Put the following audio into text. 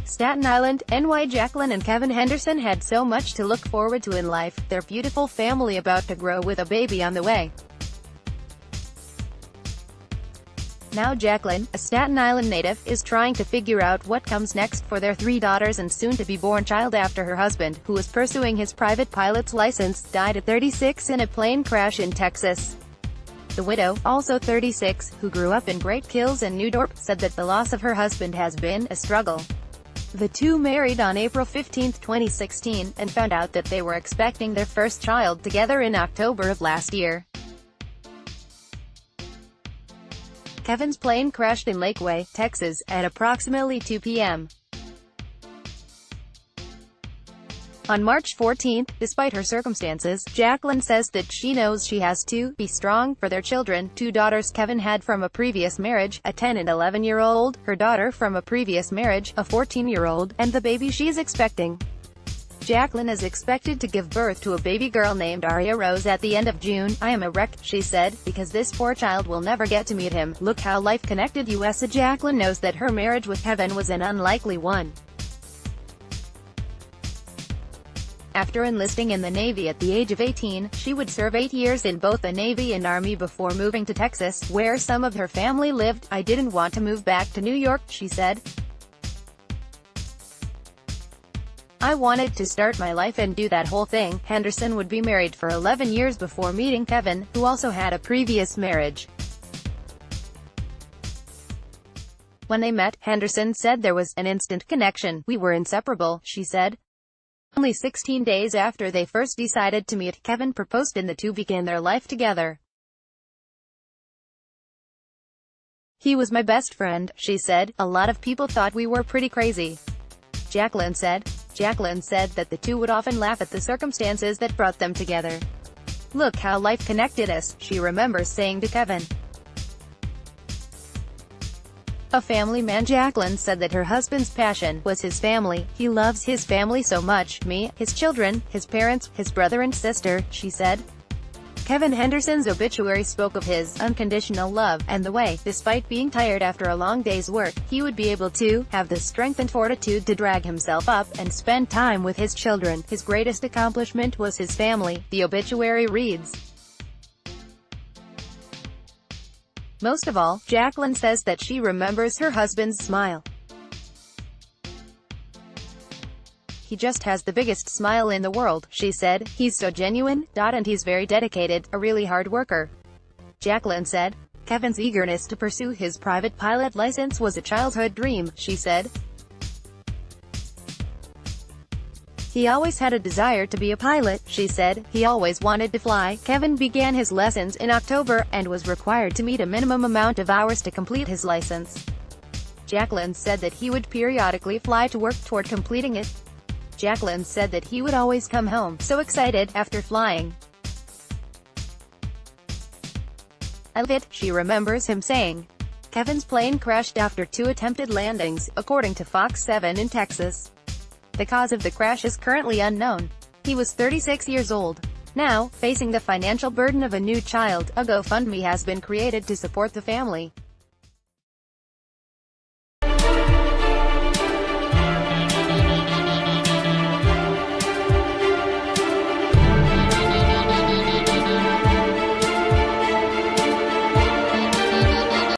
Staten Island, NY. Jacqueline and Kevin Henderson had so much to look forward to in life, their beautiful family about to grow with a baby on the way. Now Jacqueline, a Staten Island native, is trying to figure out what comes next for their 3 daughters and soon-to-be-born child after her husband, who was pursuing his private pilot's license, died at 36 in a plane crash in Texas. The widow, also 36, who grew up in Great Kills and New Dorp, said that the loss of her husband has been a struggle. The two married on April 15, 2016, and found out that they were expecting their first child together in October of last year. Kevin's plane crashed in Lakeway, Texas, at approximately 2 p.m. on March 14. Despite her circumstances, Jacqueline says that she knows she has to be strong for their children, 2 daughters Kevin had from a previous marriage, a 10 and 11-year-old, her daughter from a previous marriage, a 14-year-old, and the baby she's expecting. Jacqueline is expected to give birth to a baby girl named Aria Rose at the end of June. "I am a wreck," she said, "because this poor child will never get to meet him. Look how life connected us." Jacqueline knows that her marriage with Kevin was an unlikely one. After enlisting in the Navy at the age of 18, she would serve 8 years in both the Navy and Army before moving to Texas, where some of her family lived. "I didn't want to move back to New York," she said. "I wanted to start my life and do that whole thing." Henderson would be married for 11 years before meeting Kevin, who also had a previous marriage. When they met, Henderson said there was an instant connection. "We were inseparable," she said. Only 16 days after they first decided to meet, Kevin proposed and the two began their life together. "He was my best friend," she said. "A lot of people thought we were pretty crazy," Jacqueline said. Jacqueline said that the two would often laugh at the circumstances that brought them together. "Look how life connected us," she remembers saying to Kevin. A family man, Jacqueline said that her husband's passion was his family. "He loves his family so much, me, his children, his parents, his brother and sister," she said. Kevin Henderson's obituary spoke of his unconditional love, and the way, despite being tired after a long day's work, he would be able to have the strength and fortitude to drag himself up and spend time with his children. "His greatest accomplishment was his family," the obituary reads. Most of all, Jacqueline says that she remembers her husband's smile. "He just has the biggest smile in the world," she said. "He's so genuine, and he's very dedicated, a really hard worker," Jacqueline said. Kevin's eagerness to pursue his private pilot license was a childhood dream, she said. "He always had a desire to be a pilot," she said. "He always wanted to fly." Kevin began his lessons in October, and was required to meet a minimum amount of hours to complete his license. Jacqueline said that he would periodically fly to work toward completing it. Jacqueline said that he would always come home so excited after flying. "I love it," she remembers him saying. Kevin's plane crashed after 2 attempted landings, according to Fox 7 in Texas. The cause of the crash is currently unknown. He was 36 years old. Now, facing the financial burden of a new child, a GoFundMe has been created to support the family.